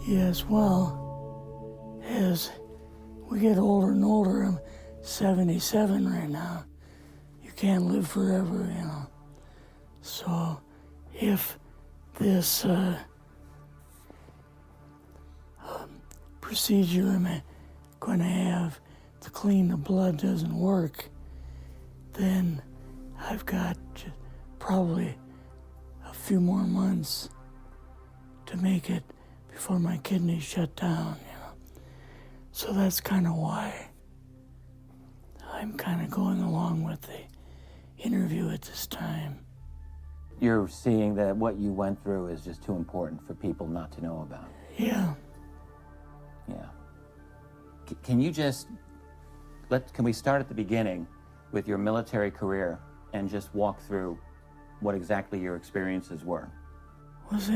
Yes, well, as we get older and older, I'm 77 right now. You can't live forever, you know. So if this procedure I'm going to have to clean the blood doesn't work, then I've got probably a few more months to make it before my kidneys shut down, you know. So that's kind of why I'm kind of going along with the interview at this time. You're seeing that what you went through is just too important for people not to know about. Yeah. Yeah. Can you just, can we start at the beginning with your military career and just walk through what exactly your experiences were? Was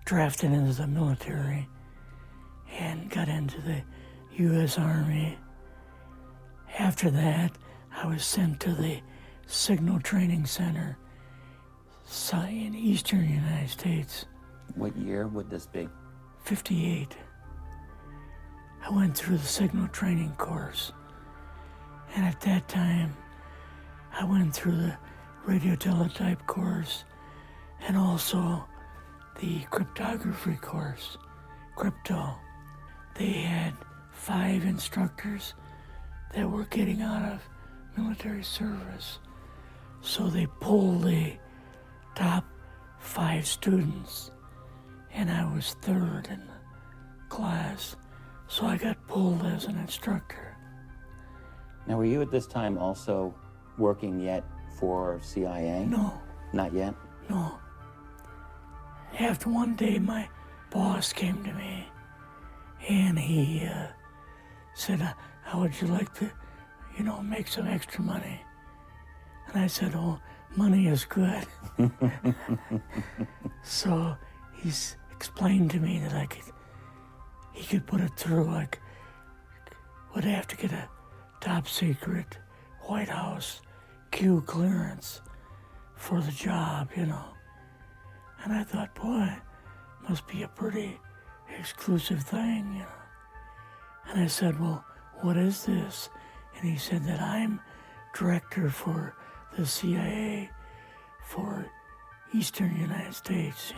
drafted into the military and got into the U.S. Army. After that, I was sent to the Signal Training Center in eastern United States. What year would this be? 58. I went through the Signal Training course, and at that time, I went through the radio teletype course and also the cryptography course, crypto. They had 5 instructors that were getting out of military service. So they pulled the top 5 students, and I was 3rd in the class. So I got pulled as an instructor. Now, were you at this time also working yet for CIA? No. Not yet? No. After one day, my boss came to me, and he said, how would you like to, make some extra money? And I said, oh, money is good. So he's explained to me that he could put it through, would have to get a top secret White House Q clearance for the job, And I thought, boy, must be a pretty exclusive thing, And I said, well, what is this? And he said that I'm director for the CIA for Eastern United States,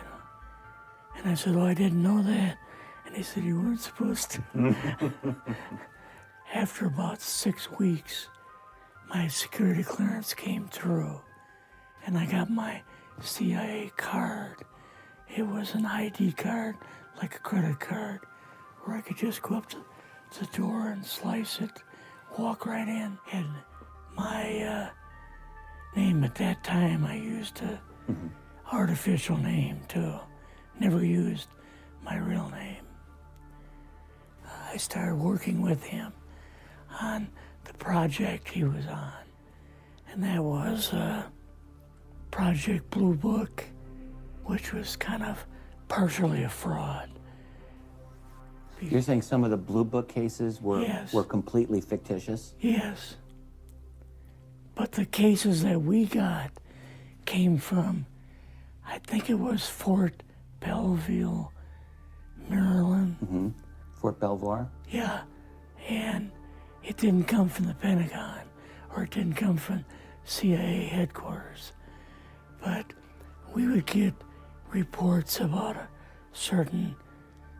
And I said, oh, I didn't know that. And he said, you weren't supposed to. After about 6 weeks, my security clearance came through, and I got my CIA card. It was an ID card, like a credit card, where I could just go up to the door and slice it, walk right in. And my name at that time, I used an artificial name too. Never used my real name. I started working with him on the project he was on, and that was Project Blue Book, which was kind of partially a fraud. You're saying some of the Blue Book cases were completely fictitious? Yes. But the cases that we got came from, I think it was Fort Belvoir, Maryland. Fort Belvoir? Yeah, and it didn't come from the Pentagon, or it didn't come from CIA headquarters. But we would get reports about a certain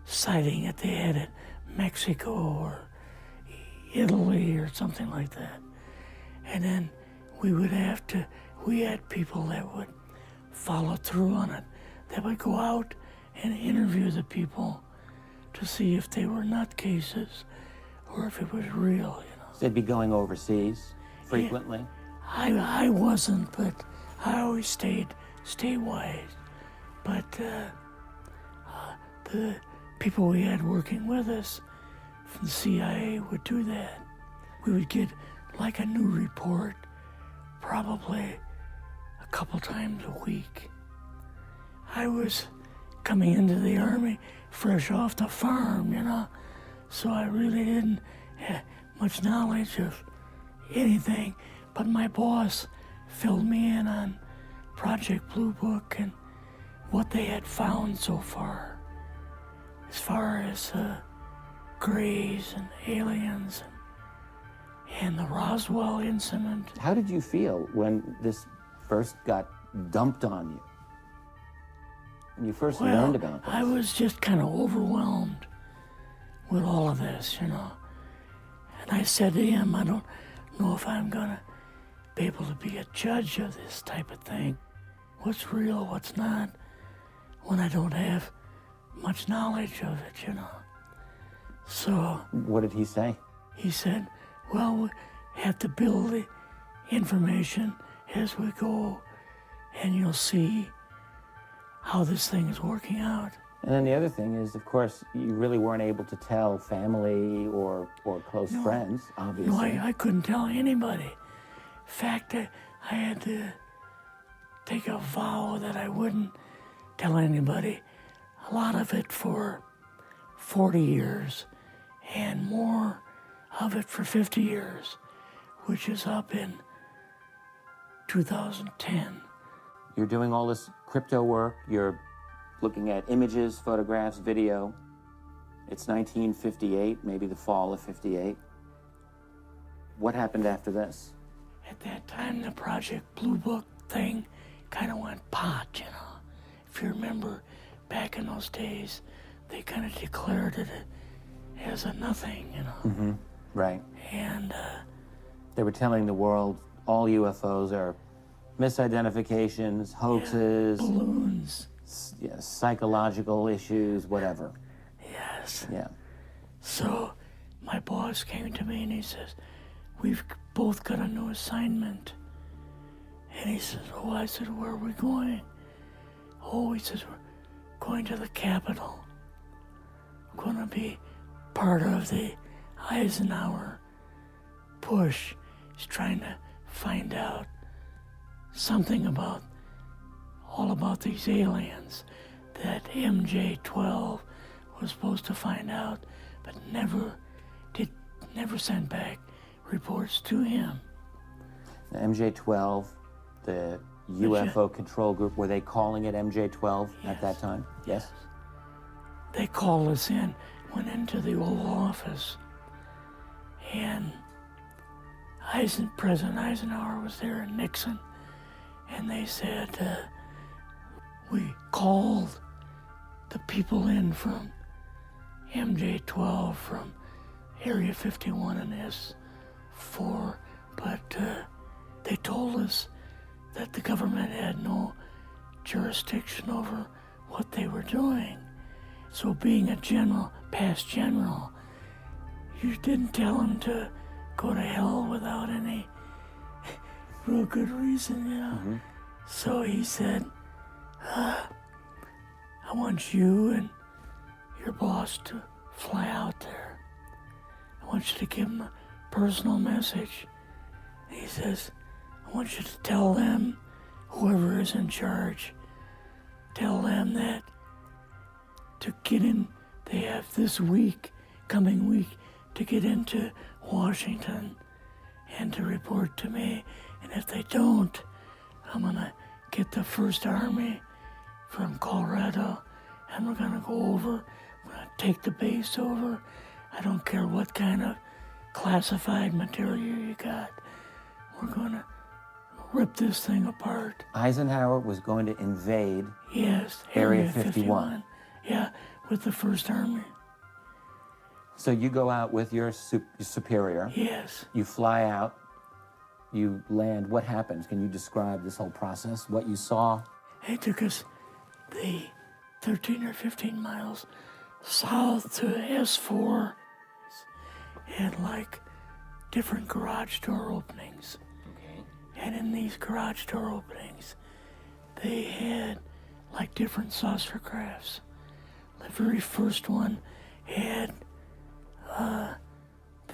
sighting that they had in Mexico or Italy or something like that. And then we had people that would follow through on it, that would go out and interview the people to see if they were nutcases or if it was real, So they'd be going overseas frequently? Yeah, I wasn't, but I always stayed statewide. But the people we had working with us from the CIA would do that. We would get like a new report probably a couple times a week. I was coming into the Army fresh off the farm, so I really didn't have much knowledge of anything, but my boss filled me in on Project Blue Book and what they had found so far. as far as Greys and aliens and the Roswell incident. How did you feel when this first got dumped on you? When you first learned about this? I was just kind of overwhelmed with all of this, you know. And I said to him, I don't know if I'm going to be able to be a judge of this type of thing. What's real, what's not, when I don't have much knowledge of it, you know. So... What did he say? He said, well, we have to build the information as we go, and you'll see how this thing is working out. And then the other thing is, of course, you really weren't able to tell family or close friends, obviously. No, I couldn't tell anybody. In fact, I had to take a vow that I wouldn't tell anybody. A lot of it for 40 years, and more of it for 50 years, which is up in 2010. You're doing all this crypto work, you're looking at images, photographs, video. It's 1958, maybe the fall of 58. What happened after this? At that time, the Project Blue Book thing kind of went pot, you know. If you remember, back in those days, they kind of declared it as a nothing, you know. Mm-hmm. Right. And they were telling the world all UFOs are misidentifications, hoaxes, balloons, psychological issues, whatever. Yes. Yeah. So my boss came to me and he says, we've both got a new assignment. And he says, oh, I said, where are we going? Oh, he says, we're going to the Capitol. We're going to be part of the Eisenhower push. He's trying to find out something about all about these aliens that MJ12 was supposed to find out, but never sent back reports to him. The MJ12, the UFO control group, were they calling it MJ12 at that time? Yes. They called us in, went into the Oval Office, and President Eisenhower was there and Nixon, and they said, we called the people in from MJ12 from Area 51 and S4, but they told us that the government had no jurisdiction over what they were doing. So being a general, past general, you didn't tell him to go to hell without any real good reason, you know. Mm-hmm. So he said, I want you and your boss to fly out there. I want you to give them a personal message. And he says, I want you to tell them, whoever is in charge, tell them that to get in, they have this week, coming week, to get into Washington and to report to me. And if they don't, I'm gonna get the First Army from Colorado and we're gonna go over, we're gonna take the base over. I don't care what kind of classified material you got. We're gonna rip this thing apart. Eisenhower was going to invade Area 51. Yeah, with the First Army. So you go out with your superior. Yes. You fly out. You land. What happens? Can you describe this whole process? What you saw? They took us the 13 or 15 miles south to S4 and like different garage door openings. Okay. And in these garage door openings, they had like different saucer crafts. The very first one had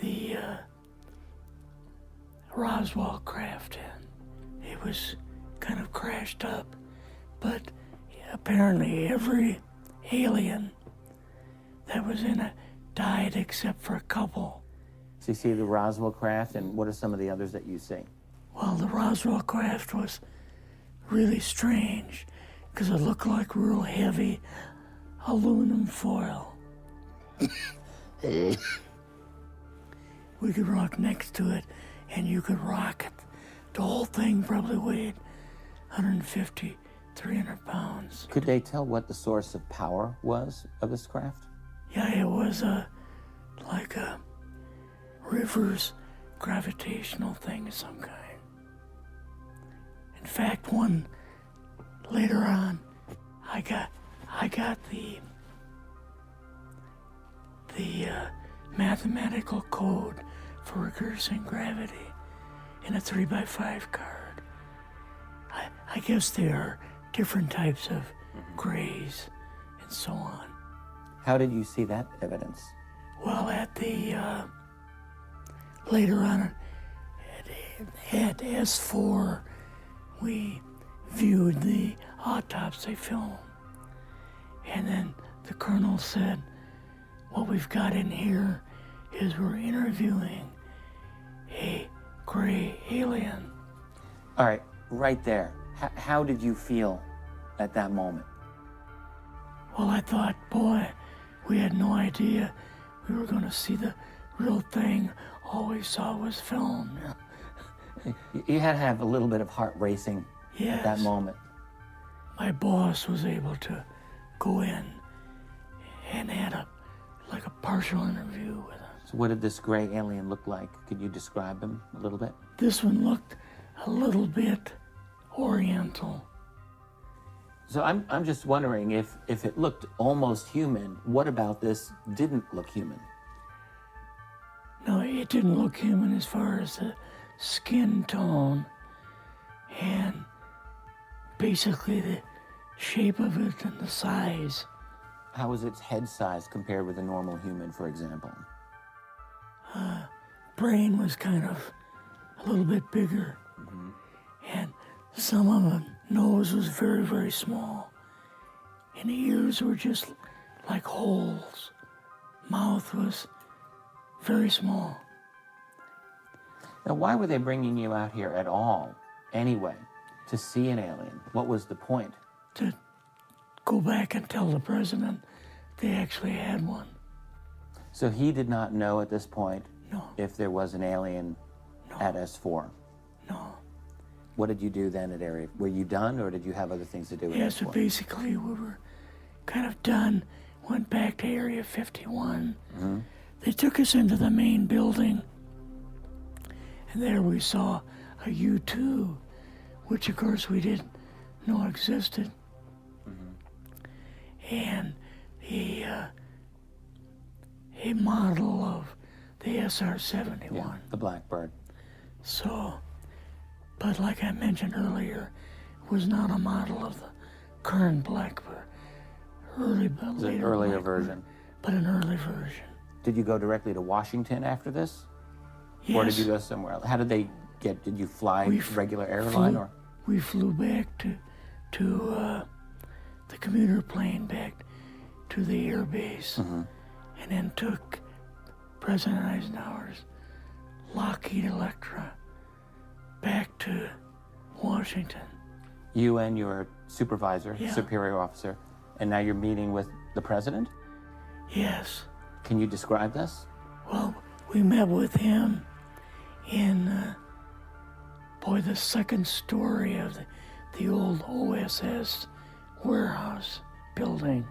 the Roswell craft in. It was kind of crashed up, but apparently every alien that was in it died except for a couple. So you see the Roswell craft, and what are some of the others that you see? Well, the Roswell craft was really strange because it looked like real heavy aluminum foil. We could rock next to it, and you could rock it. The whole thing probably weighed 150, 300 pounds. Could they tell what the source of power was of this craft? Yeah, it was like a reverse gravitational thing of some kind. In fact, one later on, I got the mathematical code for reversing gravity in a 3x5 card. I guess there are different types of grays and so on. How did you see that evidence? Well, at the later on at S4, we viewed the autopsy film, and then the colonel said, "What we've got in here is we're interviewing a gray alien." All right, right there. How did you feel at that moment? Well, I thought, boy, we had no idea we were going to see the real thing. All we saw was film. You had to have a little bit of heart racing at that Yes. moment. My boss was able to go in and had like a partial interview with him. So what did this gray alien look like? Could you describe him a little bit? This one looked a little bit oriental. So I'm just wondering if it looked almost human, what about this didn't look human? No, it didn't look human as far as the skin tone and basically the shape of it and the size. How was its head size compared with a normal human, for example? Brain was kind of a little bit bigger. And some of the nose was very, very small. And the ears were just like holes. Mouth was very small. Now, why were they bringing you out here at all, anyway, to see an alien? What was the point? To go back and tell the president they actually had one. So he did not know at this point No, if there was an alien at S4. no. What did you do then at Area? Were you done, or did you have other things to do at Yeah, so S4? basically we were kind of done. Went back to Area 51. They took us into the main building. And there we saw a U-2, which of course we didn't know existed. And a model of the SR-71. Yeah, the Blackbird. So, but like I mentioned earlier, it was not a model of the current Blackbird. It's an earlier version. But an early version. Did you go directly to Washington after this? Yes. Or did you go somewhere else? How did they get, did you fly regular airline or? We flew back to the commuter plane back to the air base, and then took President Eisenhower's Lockheed Electra back to Washington. You and your supervisor, Yeah. superior officer, and now you're meeting with the president? Yes. Can you describe this? Well, we met with him in, the second story of the old OSS warehouse building.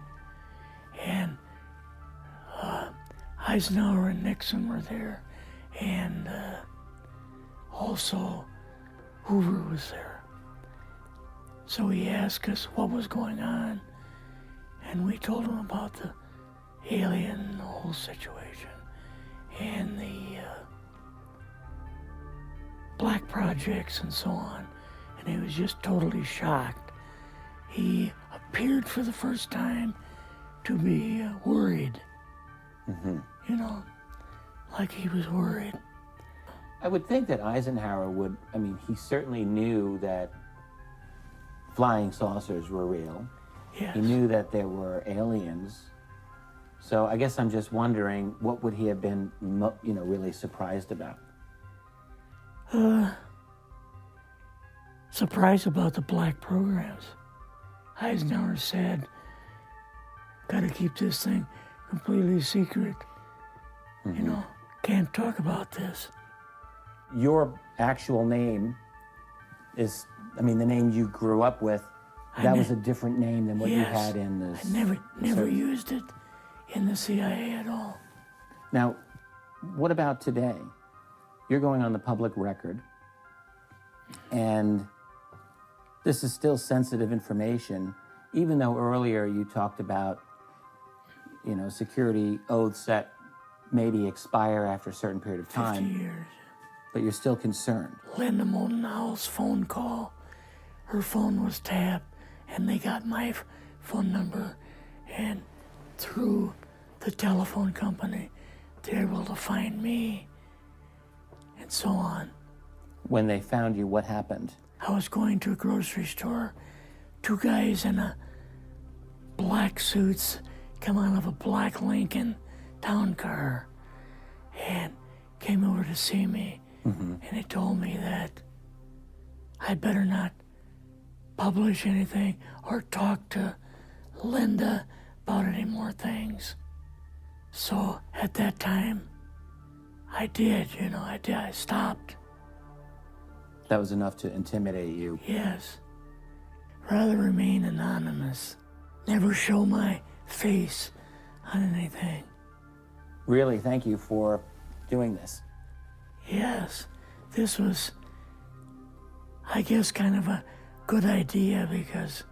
And Eisenhower and Nixon were there, and also Hoover was there. So he asked us what was going on, and we told him about the alien and the whole situation, and the black projects and so on, and he was just totally shocked. He appeared for the first time to be worried, like he was worried. I would think that Eisenhower would, he certainly knew that flying saucers were real. Yes. He knew that there were aliens. So I guess I'm just wondering, what would he have been, really surprised about? Surprised about the black programs. Eisenhower said, "Got to keep this thing completely secret. You know, can't talk about this. Your actual name is, I mean, the name you grew up with, that was a different name than what you had in this. I never used it in the CIA at all. Now, what about today? You're going on the public record, and this is still sensitive information, even though earlier you talked about, you know, security oaths that maybe expire after a certain period of time. 50 years. But you're still concerned. Linda Moldenhau's phone call, her phone was tapped, and they got my phone number, and through the telephone company, they're able to find me, and so on. When they found you, what happened? I was going to a grocery store. Two guys in a black suits come out of a black Lincoln town car and came over to see me. And they told me that I'd better not publish anything or talk to Linda about any more things. So at that time, I did, you know, I stopped. That was enough to intimidate you. Yes. Rather remain anonymous. Never show my face on anything. Really, thank you for doing this. Yes, this was, I guess, kind of a good idea because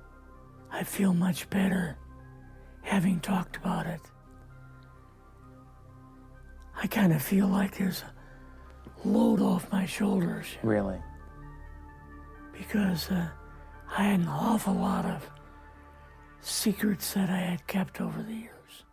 I feel much better having talked about it. I kind of feel like there's a load off my shoulders. Really? Because I had an awful lot of secrets that I had kept over the years.